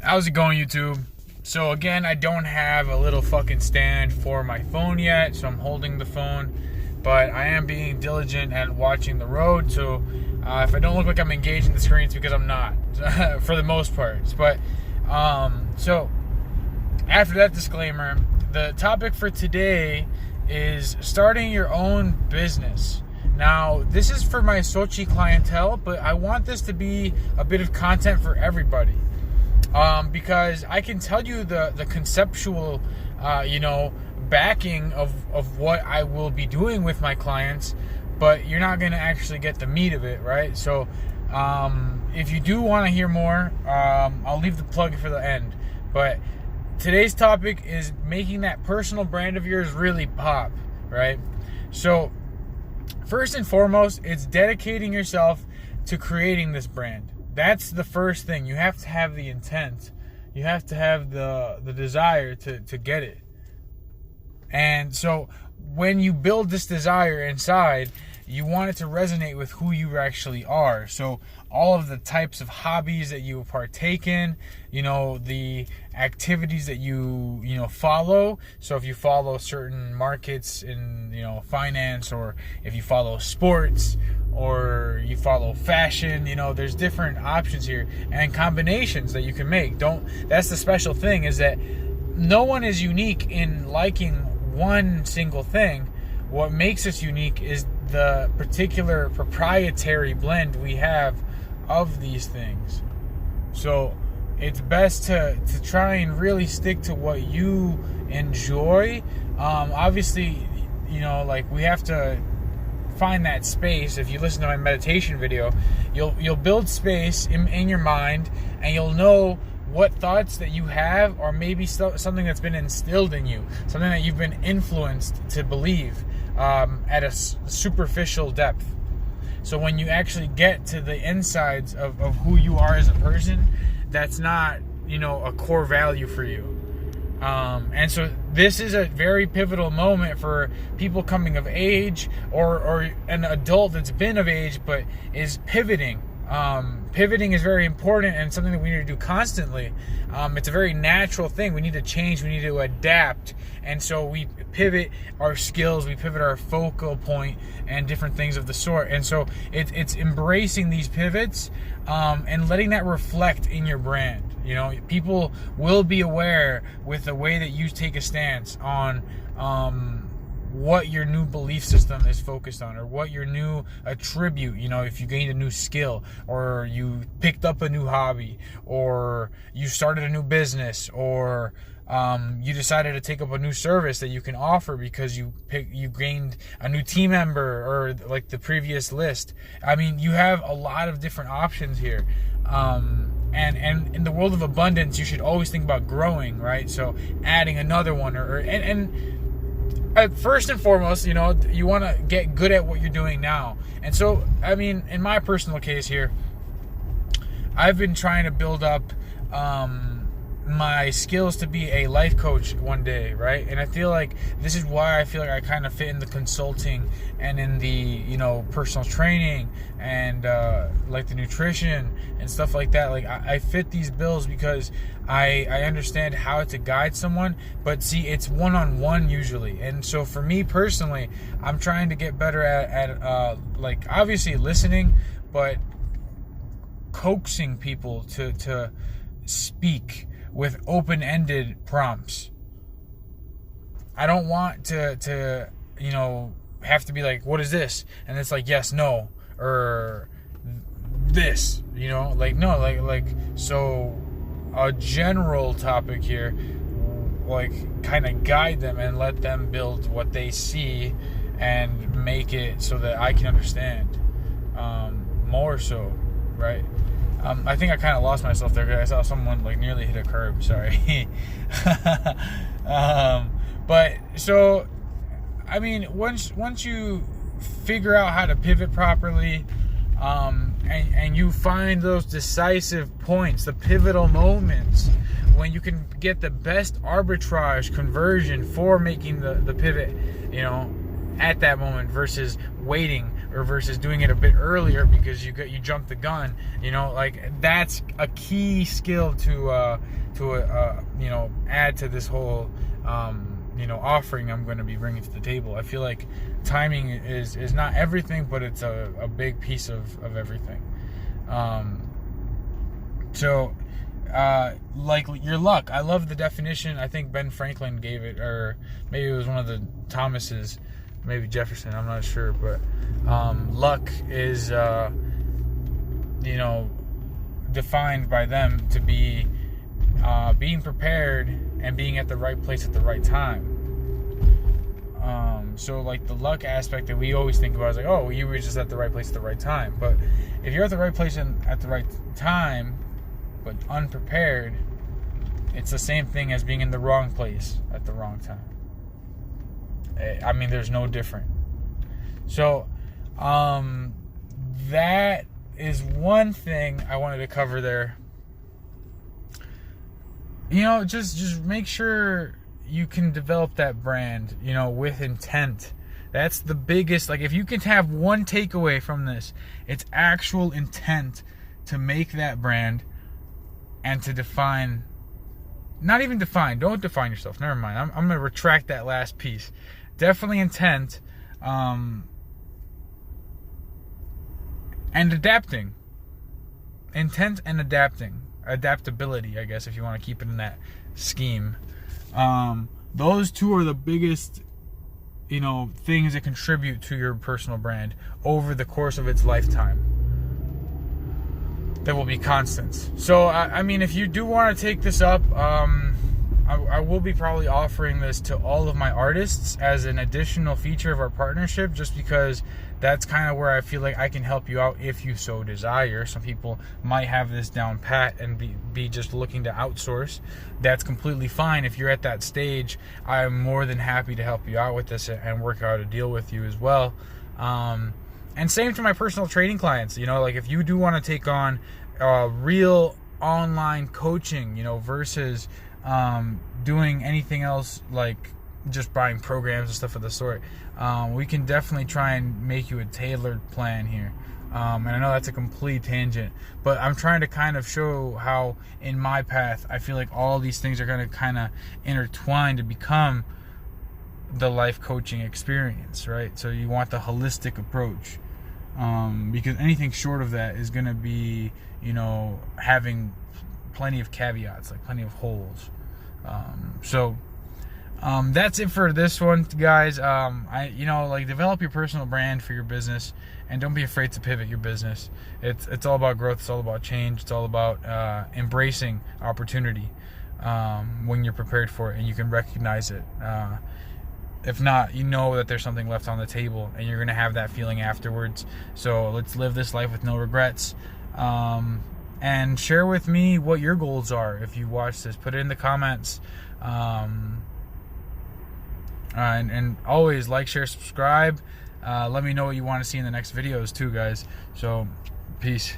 How's it going, YouTube? So again, I don't have a little fucking stand for my phone yet, so I'm holding the phone, but I am being diligent at watching the road. So if I don't look like I'm engaging the screen, it's because I'm not, for the most part. But so after that disclaimer, the topic for today is starting your own business. Now, this is for my Sochi clientele, but I want this to be a bit of content for everybody. Because I can tell you the conceptual, backing of what I will be doing with my clients, but you're not going to actually get the meat of it, right? So if you do want to hear more, I'll leave the plug for the end. But today's topic is making that personal brand of yours really pop, right? So first and foremost, it's dedicating yourself to creating this brand. That's the first thing. You have to have the intent. You have to have the desire to get it. And so when you build this desire inside, you want it to resonate with who you actually are. So all of the types of hobbies that you partake in, the activities that you follow. So if you follow certain markets in, finance, or if you follow sports, or you follow fashion, there's different options here and combinations that you can make. That's the special thing, is that no one is unique in liking one single thing. What makes us unique is the particular proprietary blend we have of these things. So it's best to try and really stick to what you enjoy. Obviously, we have to find that space. If you listen to my meditation video, you'll build space in your mind, and you'll know what thoughts that you have, or maybe something that's been instilled in you, something that you've been influenced to believe at a superficial depth. So when you actually get to the insides of who you are as a person, that's not a core value for you. And so this is a very pivotal moment for people coming of age, or an adult that's been of age but is pivoting. Pivoting is very important and something that we need to do constantly. It's a very natural thing. We need to change. We need to adapt. And so we pivot our skills. We pivot our focal point and different things of the sort. And so it's embracing these pivots and letting that reflect in your brand. People will be aware with the way that you take a stance on what your new belief system is focused on, or what your new attribute, if you gained a new skill, or you picked up a new hobby, or you started a new business, or you decided to take up a new service that you can offer because you gained a new team member, or like the previous list. I mean, you have a lot of different options here. And in the world of abundance, you should always think about growing, right? So adding another one, first and foremost, you want to get good at what you're doing now. And so, I mean, in my personal case here, I've been trying to build up my skills to be a life coach one day, right? And I feel like this is why I feel like I kind of fit in the consulting and in the personal training and like the nutrition and stuff like that. Like I fit these bills because I understand how to guide someone, but see, it's one-on-one usually. And so for me personally, I'm trying to get better at obviously listening, but coaxing people to speak with open-ended prompts. I don't want to have to be like, what is this? And it's like, yes, no, or this, so a general topic here, kind of guide them and let them build what they see and make it so that I can understand more so, right? I think I kind of lost myself there because I saw someone nearly hit a curb. Sorry. But so, I mean, once you figure out how to pivot properly, and you find those decisive points, the pivotal moments, when you can get the best arbitrage conversion for making the pivot, at that moment versus waiting, or versus doing it a bit earlier because you jumped the gun. You know, like that's a key skill to you know, add to this whole you know, offering I'm going to be bringing to the table. I feel like timing is not everything, but it's a big piece of everything. So like your luck, I love the definition. I think Ben Franklin gave it, or maybe it was one of the Thomases, maybe Jefferson, I'm not sure, but luck is you know, defined by them to be being prepared and being at the right place at the right time. So like the luck aspect that we always think about is like, oh, you were just at the right place at the right time. But if you're at the right place at the right time but unprepared, it's the same thing as being in the wrong place at the wrong time. I mean, there's no different. So that is one thing I wanted to cover there. You know, just make sure you can develop that brand, you know, with intent. That's the biggest, like if you can have one takeaway from this, it's actual intent to make that brand and to define, not even define, don't define yourself, never mind. I'm going to retract that last piece. Definitely intent, and adapting. Intent and adapting. Adaptability, I guess, if you want to keep it in that scheme. Those two are the biggest, you know, things that contribute to your personal brand over the course of its lifetime. That will be constants. So, I mean, if you do want to take this up, I will be probably offering this to all of my artists as an additional feature of our partnership, just because that's kind of where I feel like I can help you out if you so desire. Some people might have this down pat and be just looking to outsource. That's completely fine. If you're at that stage, I'm more than happy to help you out with this and work out a deal with you as well. And same to my personal training clients. You know, like if you do want to take on real online coaching, you know, versus doing anything else like just buying programs and stuff of the sort, we can definitely try and make you a tailored plan here. And I know that's a complete tangent, but I'm trying to kind of show how in my path I feel like all these things are going to kind of intertwine to become the life coaching experience, right? So you want the holistic approach, because anything short of that is going to be, you know, having plenty of caveats, like plenty of holes. So that's it for this one, guys. You know, like, develop your personal brand for your business, and don't be afraid to pivot your business. It's all about growth. It's all about change. It's all about embracing opportunity when you're prepared for it and you can recognize it. If not, you know that there's something left on the table, and you're gonna have that feeling afterwards. So let's live this life with no regrets. And share with me what your goals are. If you watch this, put it in the comments. And always like, share, subscribe. Let me know what you want to see in the next videos too, guys. So, peace.